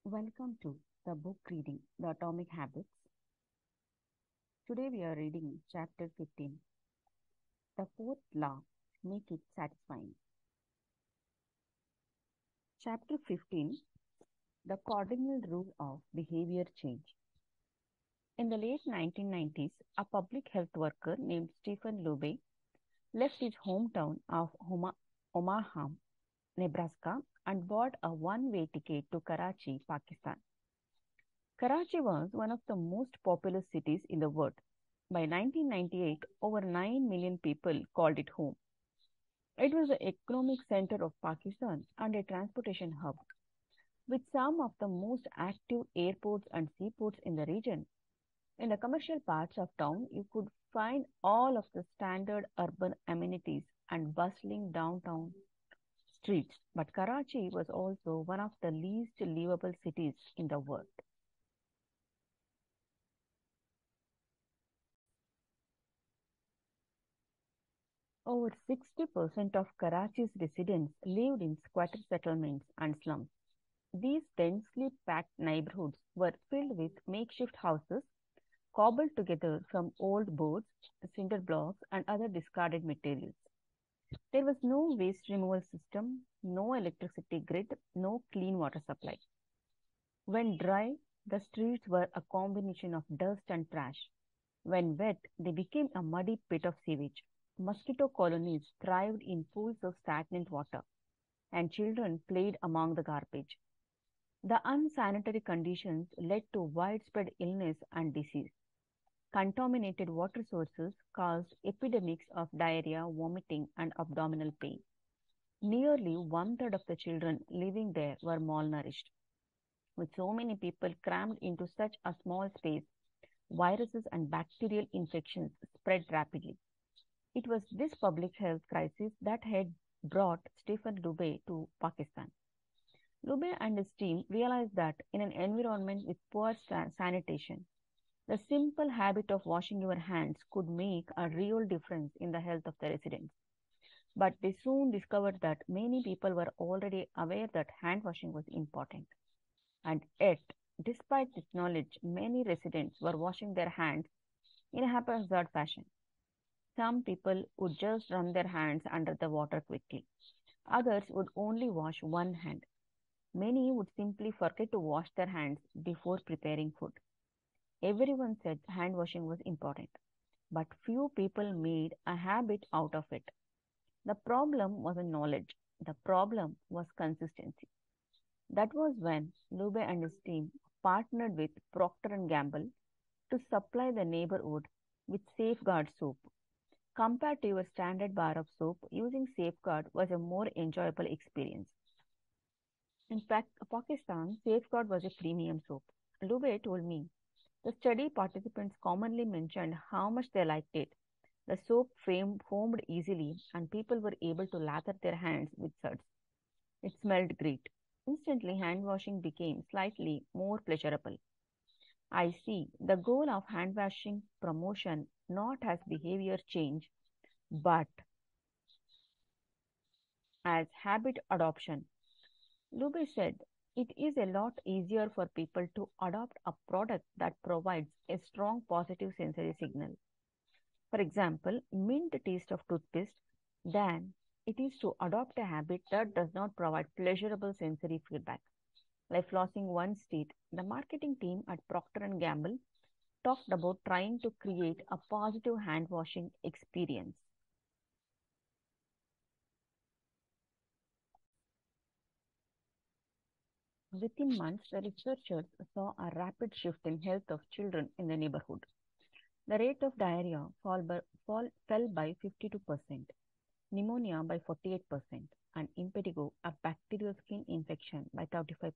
Welcome to the book reading The Atomic Habits. Today we are reading chapter 15. The fourth law, make it satisfying. Chapter 15, the cardinal rule of behavior change. In the late 1990s, a public health worker named Stephen Loube left his hometown of Omaha, Nebraska and bought a one-way ticket to Karachi, Pakistan. Karachi was one of the most populous cities in the world. By 1998, over 9 million people called it home. It was the economic center of Pakistan and a transportation hub. With some of the most active airports and seaports in the region, in the commercial parts of town, you could find all of the standard urban amenities and bustling downtown streets. But Karachi was also one of the least livable cities in the world. Over 60% of Karachi's residents lived in squatter settlements and slums. These densely packed neighborhoods were filled with makeshift houses cobbled together from old boards, cinder blocks, and other discarded materials. There was no waste removal system, no electricity grid, no clean water supply. When dry, the streets were a combination of dust and trash. When wet, they became a muddy pit of sewage. Mosquito colonies thrived in pools of stagnant water, and children played among the garbage. The unsanitary conditions led to widespread illness and disease. Contaminated water sources caused epidemics of diarrhea, vomiting, and abdominal pain. Nearly one third of the children living there were malnourished. With so many people crammed into such a small space, viruses and bacterial infections spread rapidly. It was this public health crisis that had brought Stephen Dubey to Pakistan. Dubey and his team realized that in an environment with poor sanitation, the simple habit of washing your hands could make a real difference in the health of the residents. But they soon discovered that many people were already aware that hand washing was important. And yet, despite this knowledge, many residents were washing their hands in a haphazard fashion. Some people would just run their hands under the water quickly. Others would only wash one hand. Many would simply forget to wash their hands before preparing food. Everyone said hand washing was important, but few people made a habit out of it. The problem wasn't knowledge. The problem was consistency. That was when Lube and his team partnered with Procter and Gamble to supply the neighborhood with Safeguard soap. Compared to your standard bar of soap, using Safeguard was a more enjoyable experience. In fact, Pakistan, Safeguard was a premium soap. Lube told me the study participants commonly mentioned how much they liked it. The soap foamed easily, and people were able to lather their hands with suds. It smelled great. Instantly, hand washing became slightly more pleasurable. I see the goal of hand washing promotion not as behavior change, but as habit adoption. Lube said it is a lot easier for people to adopt a product that provides a strong positive sensory signal. For example, mint taste of toothpaste than it is to adopt a habit that does not provide pleasurable sensory feedback. Like flossing one's teeth, the marketing team at Procter and Gamble talked about trying to create a positive hand washing experience. Within months, the researchers saw a rapid shift in health of children in the neighborhood. The rate of diarrhea fell by 52%, pneumonia by 48%, and impetigo, a bacterial skin infection, by 35%.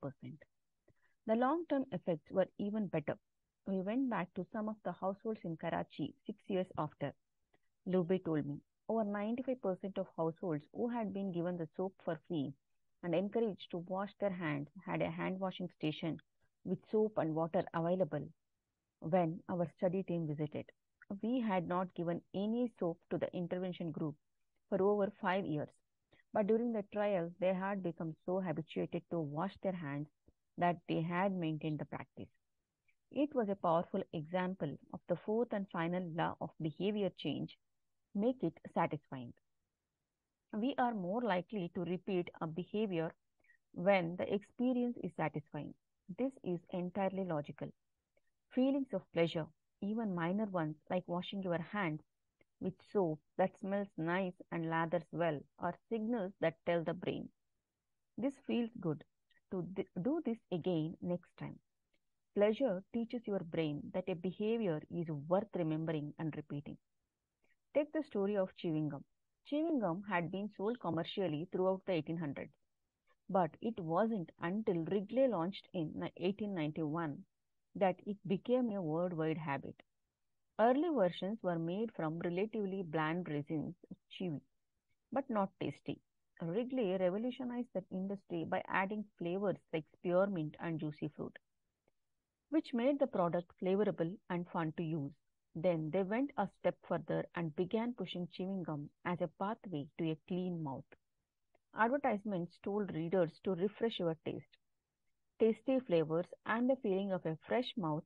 The long-term effects were even better. We went back to some of the households in Karachi 6 years after. Lube told me over 95% of households who had been given the soap for free and encouraged to wash their hands had a hand washing station with soap and water available when our study team visited. We had not given any soap to the intervention group for over 5 years, but during the trial, they had become so habituated to wash their hands that they had maintained the practice. It was a powerful example of the fourth and final law of behavior change: make it satisfying. We are more likely to repeat a behavior when the experience is satisfying. This is entirely logical. Feelings of pleasure, even minor ones like washing your hands with soap that smells nice and lathers well, are signals that tell the brain, this feels good. Do this again next time. Pleasure teaches your brain that a behavior is worth remembering and repeating. Take the story of chewing gum. Chewing gum had been sold commercially throughout the 1800s, but it wasn't until Wrigley launched in 1891 that it became a worldwide habit. Early versions were made from relatively bland resins, chewy, but not tasty. Wrigley revolutionized that industry by adding flavors like spearmint and juicy fruit, which made the product flavorful and fun to use. Then they went a step further and began pushing chewing gum as a pathway to a clean mouth. Advertisements told readers to refresh your taste. Tasty flavors and the feeling of a fresh mouth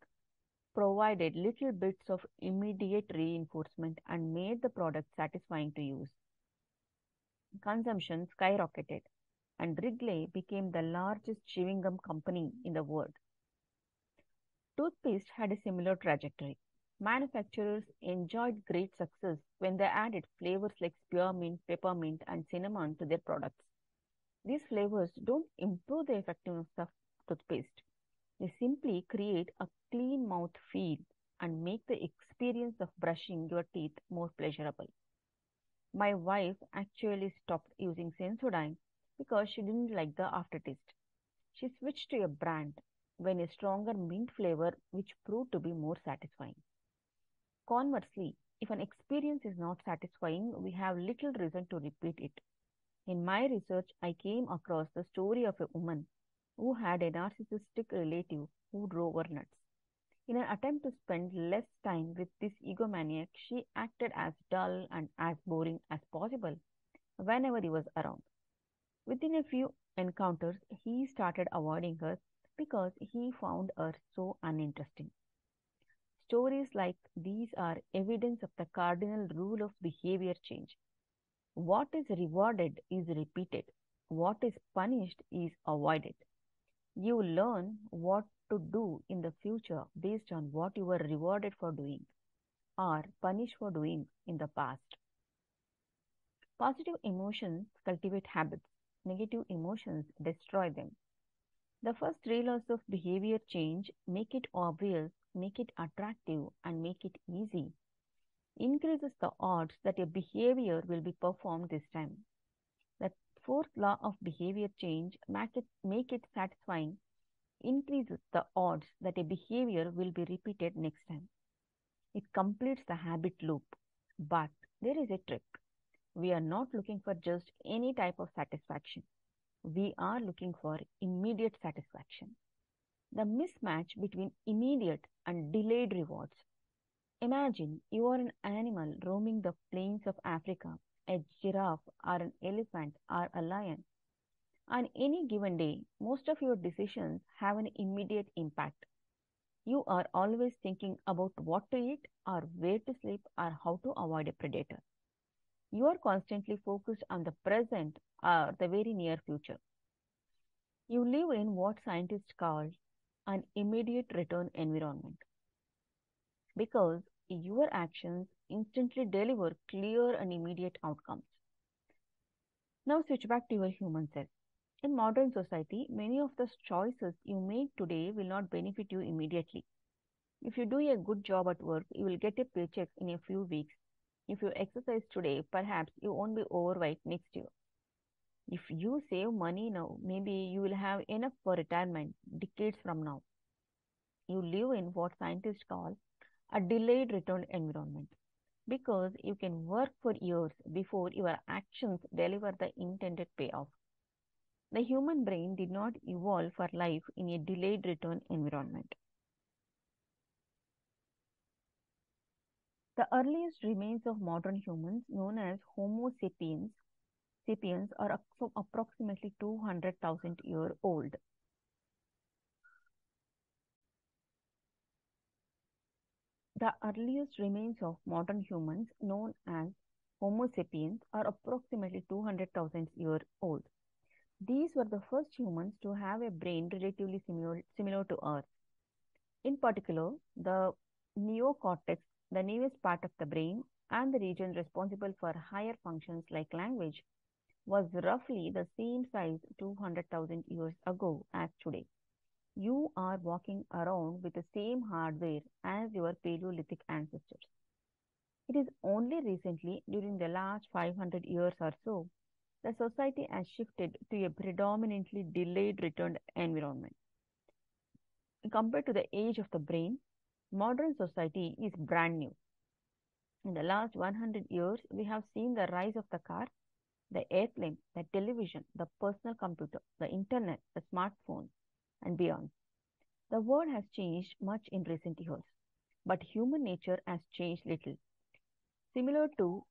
provided little bits of immediate reinforcement and made the product satisfying to use. Consumption skyrocketed, and Wrigley became the largest chewing gum company in the world. Toothpaste had a similar trajectory. Manufacturers enjoyed great success when they added flavors like spearmint, peppermint, and cinnamon to their products. These flavors don't improve the effectiveness of toothpaste. They simply create a clean mouth feel and make the experience of brushing your teeth more pleasurable. My wife actually stopped using Sensodyne because she didn't like the aftertaste. She switched to a brand when a stronger mint flavor which proved to be more satisfying. Conversely, if an experience is not satisfying, we have little reason to repeat it. In my research, I came across the story of a woman who had a narcissistic relative who drove her nuts. In an attempt to spend less time with this egomaniac, she acted as dull and as boring as possible whenever he was around. Within a few encounters, he started avoiding her because he found her so uninteresting. Stories like these are evidence of the cardinal rule of behavior change. What is rewarded is repeated, what is punished is avoided. You learn what to do in the future based on what you were rewarded for doing or punished for doing in the past. Positive emotions cultivate habits, negative emotions destroy them. The first three laws of behavior change: make it obvious, make it attractive, and make it easy increases the odds that a behavior will be performed this time. The fourth law of behavior change: make it satisfying increases the odds that a behavior will be repeated next time. It completes the habit loop. But there is a trick. We are not looking for just any type of satisfaction. We are looking for immediate satisfaction. The mismatch between immediate and delayed rewards. Imagine you are an animal roaming the plains of Africa, a giraffe or an elephant or a lion. On any given day, most of your decisions have an immediate impact. You are always thinking about what to eat or where to sleep or how to avoid a predator. You are constantly focused on the present or the very near future. You live in what scientists call an immediate return environment because your actions instantly deliver clear and immediate outcomes. Now switch back to your human self. In modern society, many of the choices you make today will not benefit you immediately. If you do a good job at work, you will get a paycheck in a few weeks. If you exercise today, perhaps you won't be overweight next year. If you save money now, maybe you will have enough for retirement decades from now. You live in what scientists call a delayed return environment because you can work for years before your actions deliver the intended payoff. The human brain did not evolve for life in a delayed return environment. The earliest remains of modern humans, known as Homo sapiens are approximately 200,000 years old. The earliest remains of modern humans, known as Homo sapiens, are approximately 200,000 years old. These were the first humans to have a brain relatively similar to ours. In particular, the neocortex, the newest part of the brain, and the region responsible for higher functions like language, was roughly the same size 200,000 years ago as today. You are walking around with the same hardware as your Paleolithic ancestors. It is only recently, during the last 500 years or so, the society has shifted to a predominantly delayed return environment. Compared to the age of the brain, modern society is brand new. In the last 100 years, we have seen the rise of the car, the airplane, the television, the personal computer, the internet, the smartphone, and beyond. The world has changed much in recent years, but human nature has changed little. Similar to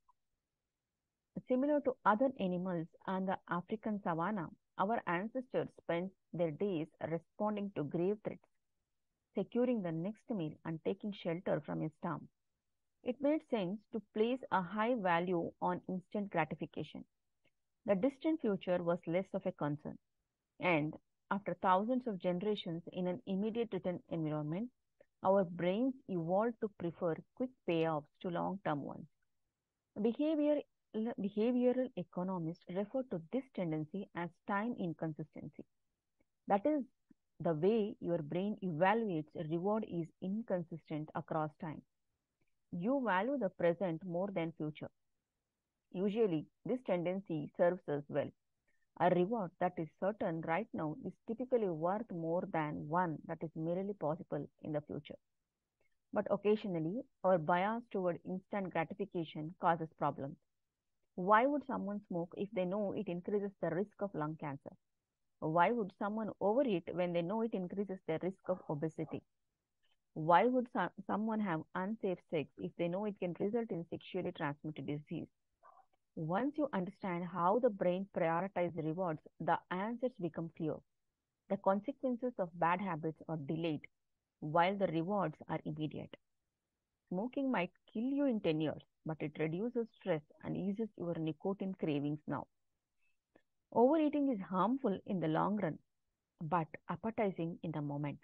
Similar to other animals and the African savanna, our ancestors spent their days responding to grave threats, securing the next meal, and taking shelter from a storm. It made sense to place a high value on instant gratification. The distant future was less of a concern, and after thousands of generations in an immediate return environment, our brains evolved to prefer quick payoffs to long term ones. Behavior, Behavioral economists refer to this tendency as time inconsistency. That is, the way your brain evaluates a reward is inconsistent across time. You value the present more than future. Usually, this tendency serves us well. A reward that is certain right now is typically worth more than one that is merely possible in the future. But occasionally, our bias toward instant gratification causes problems. Why would someone smoke if they know it increases the risk of lung cancer? Why would someone overeat when they know it increases their risk of obesity? Why would someone have unsafe sex if they know it can result in sexually transmitted disease? Once you understand how the brain prioritizes rewards, the answers become clear. The consequences of bad habits are delayed, while the rewards are immediate. Smoking might kill you in 10 years, but it reduces stress and eases your nicotine cravings now. Overeating is harmful in the long run, but appetizing in the moment.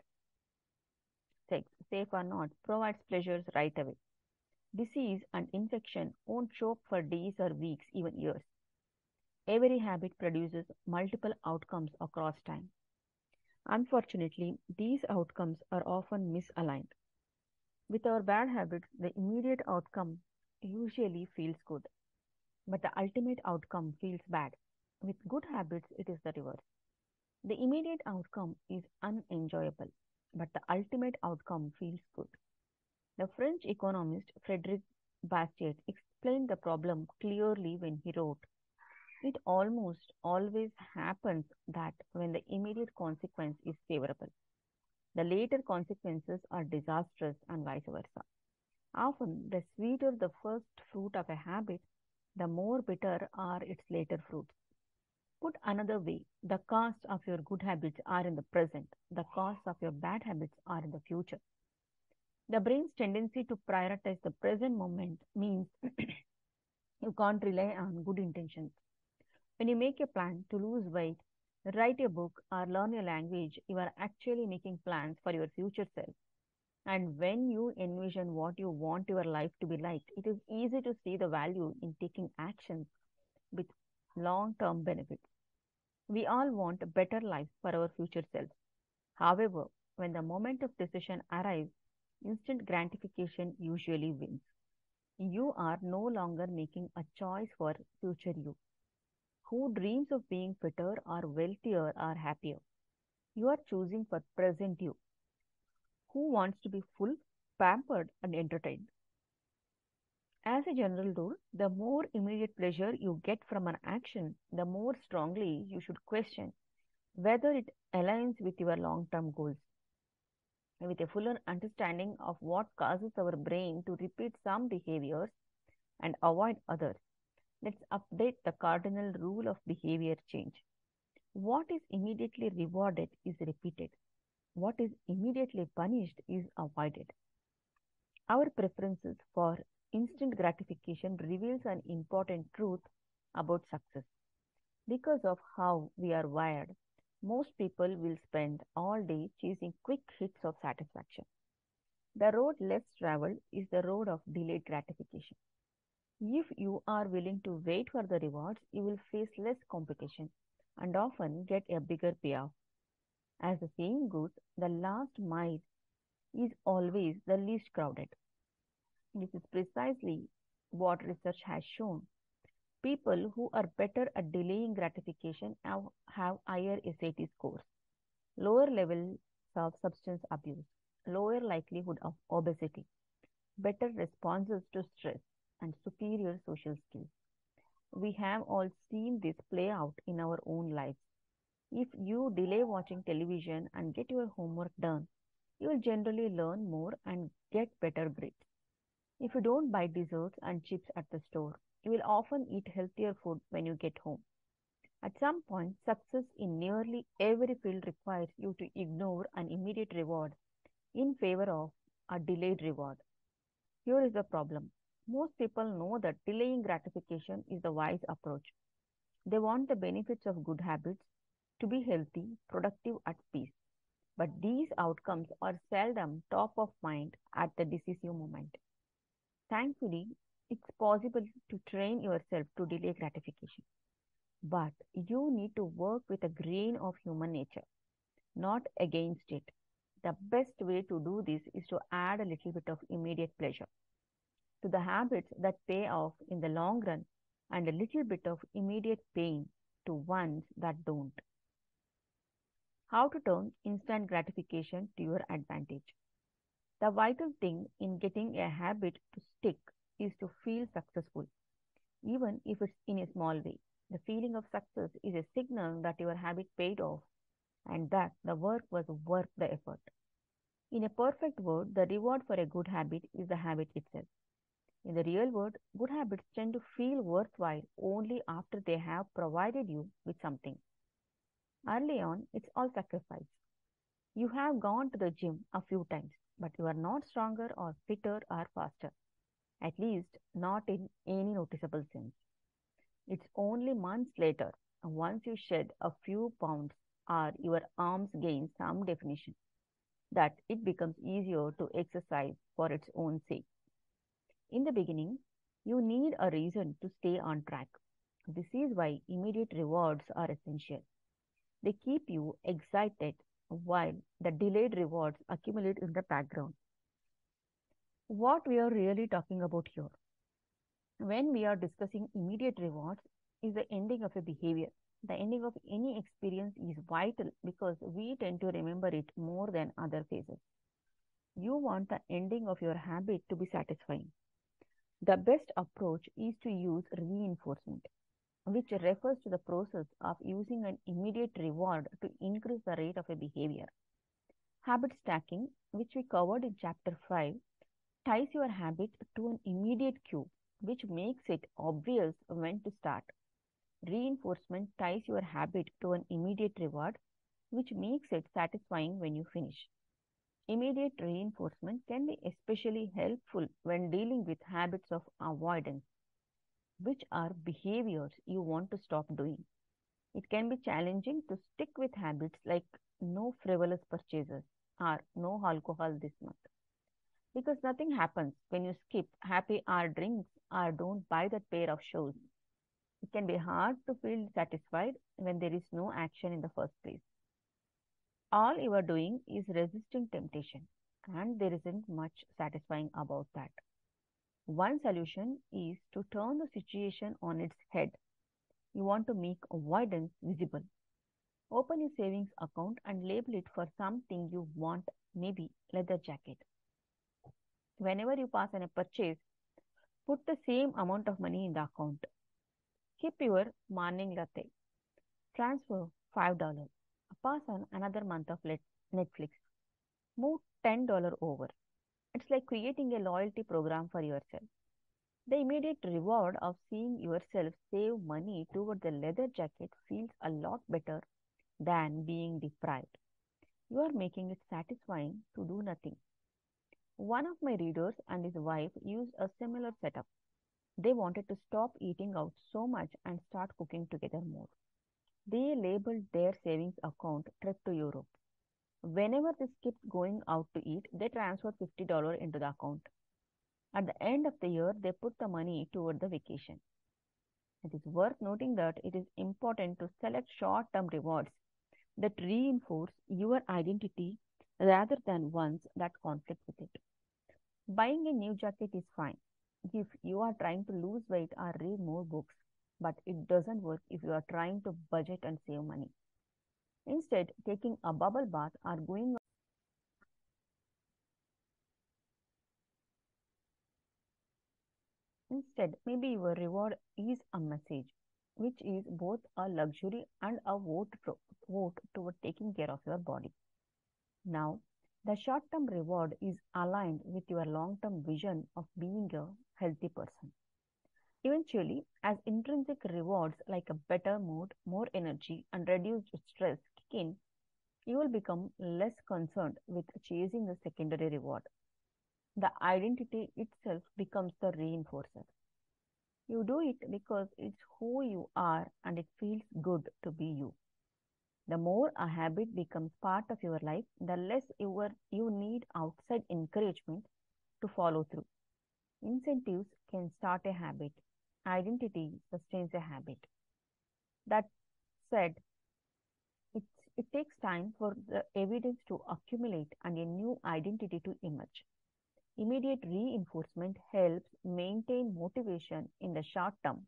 Sex, safe or not, provides pleasures right away. Disease and infection won't show up for days or weeks, even years. Every habit produces multiple outcomes across time. Unfortunately, these outcomes are often misaligned. With our bad habits, the immediate outcome usually feels good, but the ultimate outcome feels bad. With good habits, it is the reverse. The immediate outcome is unenjoyable, but the ultimate outcome feels good. The French economist Frédéric Bastiat explained the problem clearly when he wrote, "It almost always happens that when the immediate consequence is favorable, the later consequences are disastrous and vice versa. Often, the sweeter the first fruit of a habit, the more bitter are its later fruits." Put another way, the costs of your good habits are in the present, the costs of your bad habits are in the future. The brain's tendency to prioritize the present moment means you can't rely on good intentions. When you make a plan to lose weight, write a book, or learn a language, you are actually making plans for your future self. And when you envision what you want your life to be like, it is easy to see the value in taking actions with long term benefits. We all want a better life for our future selves. However, when the moment of decision arrives, instant gratification usually wins. You are no longer making a choice for future you, who dreams of being fitter or wealthier or happier. You are choosing for present you, who wants to be full, pampered, and entertained. As a general rule, the more immediate pleasure you get from an action, the more strongly you should question whether it aligns with your long term goals. With a fuller understanding of what causes our brain to repeat some behaviors and avoid others, let's update the cardinal rule of behavior change. What is immediately rewarded is repeated. What is immediately punished is avoided. Our preferences for instant gratification reveals an important truth about success. Because of how we are wired, most people will spend all day chasing quick hits of satisfaction. The road less traveled is the road of delayed gratification. If you are willing to wait for the rewards, you will face less competition and often get a bigger payoff. As the saying goes, the last mile is always the least crowded. This is precisely what research has shown. People who are better at delaying gratification have higher SAT scores, lower levels of substance abuse, lower likelihood of obesity, better responses to stress, and superior social skills. We have all seen this play out in our own lives. If you delay watching television and get your homework done, you will generally learn more and get better grades. If you don't buy desserts and chips at the store, you will often eat healthier food when you get home. At some point, success in nearly every field requires you to ignore an immediate reward in favor of a delayed reward. Here is the problem. Most people know that delaying gratification is the wise approach. They want the benefits of good habits to be healthy, productive, at peace. But these outcomes are seldom top of mind at the decisive moment. Thankfully, it's possible to train yourself to delay gratification. But you need to work with a grain of human nature, not against it. The best way to do this is to add a little bit of immediate pleasure to the habits that pay off in the long run and a little bit of immediate pain to ones that don't. How to turn instant gratification to your advantage. The vital thing in getting a habit to stick is to feel successful, even if it's in a small way. The feeling of success is a signal that your habit paid off and that the work was worth the effort. In a perfect world, the reward for a good habit is the habit itself. In the real world, good habits tend to feel worthwhile only after they have provided you with something. Early on, it's all sacrifice. You have gone to the gym a few times, but you are not stronger or fitter or faster, at least not in any noticeable sense. It's only months later, once you shed a few pounds or your arms gain some definition, that it becomes easier to exercise for its own sake. In the beginning, you need a reason to stay on track. This is why immediate rewards are essential. They keep you excited while the delayed rewards accumulate in the background. What we are really talking about here, when we are discussing immediate rewards, is the ending of a behavior. The ending of any experience is vital because we tend to remember it more than other phases. You want the ending of your habit to be satisfying. The best approach is to use reinforcement, which refers to the process of using an immediate reward to increase the rate of a behavior. Habit stacking, which we covered in chapter 5, ties your habit to an immediate cue, which makes it obvious when to start. Reinforcement ties your habit to an immediate reward, which makes it satisfying when you finish. Immediate reinforcement can be especially helpful when dealing with habits of avoidance, which are behaviors you want to stop doing. It can be challenging to stick with habits like no frivolous purchases or no alcohol this month because nothing happens when you skip happy hour drinks or don't buy that pair of shoes. It can be hard to feel satisfied when there is no action in the first place. All you are doing is resisting temptation, and there isn't much satisfying about that. One solution is to turn the situation on its head. You want to make avoidance visible. Open your savings account and label it for something you want, maybe leather jacket. Whenever you pass on a purchase, put the same amount of money in the account. Keep your morning latte. Transfer $5. Pass on another month of Netflix. Move $10 over. It's like creating a loyalty program for yourself. The immediate reward of seeing yourself save money toward the leather jacket feels a lot better than being deprived. You are making it satisfying to do nothing. One of my readers and his wife used a similar setup. They wanted to stop eating out so much and start cooking together more. They labeled their savings account trip to Europe. Whenever they skipped going out to eat, they transferred $50 into the account. At the end of the year, they put the money toward the vacation. It is worth noting that it is important to select short term rewards that reinforce your identity rather than ones that conflict with it. Buying a new jacket is fine if you are trying to lose weight or read more books, but it doesn't work if you are trying to budget and save money. Instead, taking a bubble bath or going instead, maybe your reward is a message, which is both a luxury and a vote toward taking care of your body. Now, the short term reward is aligned with your long term vision of being a healthy person. Eventually, as intrinsic rewards like a better mood, more energy, and reduced stress kick in, you will become less concerned with chasing the secondary reward. The identity itself becomes the reinforcer. You do it because it's who you are and it feels good to be you. The more a habit becomes part of your life, the less you need outside encouragement to follow through. Incentives can start a habit. Identity sustains a habit. That said, it takes time for the evidence to accumulate and a new identity to emerge. Immediate reinforcement helps maintain motivation in the short term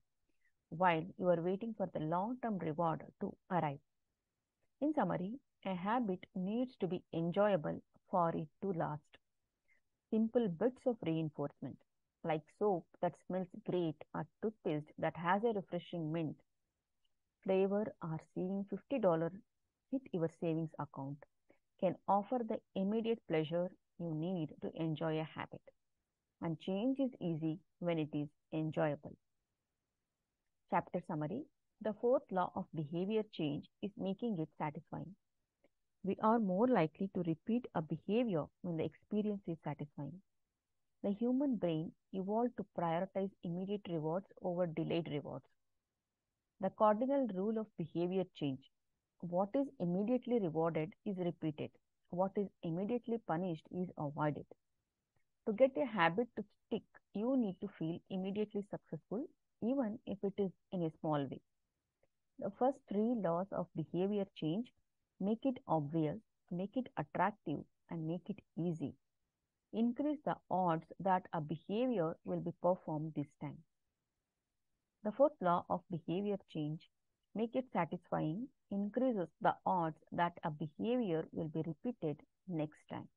while you are waiting for the long term reward to arrive. In summary, a habit needs to be enjoyable for it to last. Simple bits of reinforcement, like soap that smells great or toothpaste that has a refreshing mint flavor, or seeing $50 hit your savings account, can offer the immediate pleasure you need to enjoy a habit. And change is easy when it is enjoyable. Chapter summary. The fourth law of behavior change is making it satisfying. We are more likely to repeat a behavior when the experience is satisfying. The human brain evolved to prioritize immediate rewards over delayed rewards. The cardinal rule of behavior change. What is immediately rewarded is repeated. What is immediately punished is avoided. To get a habit to stick, you need to feel immediately successful, even if it is in a small way. The first three laws of behavior change: make it obvious, make it attractive, and make it easy. Increase the odds that a behavior will be performed this time. The fourth law of behavior change: make it satisfying, increases the odds that a behavior will be repeated next time.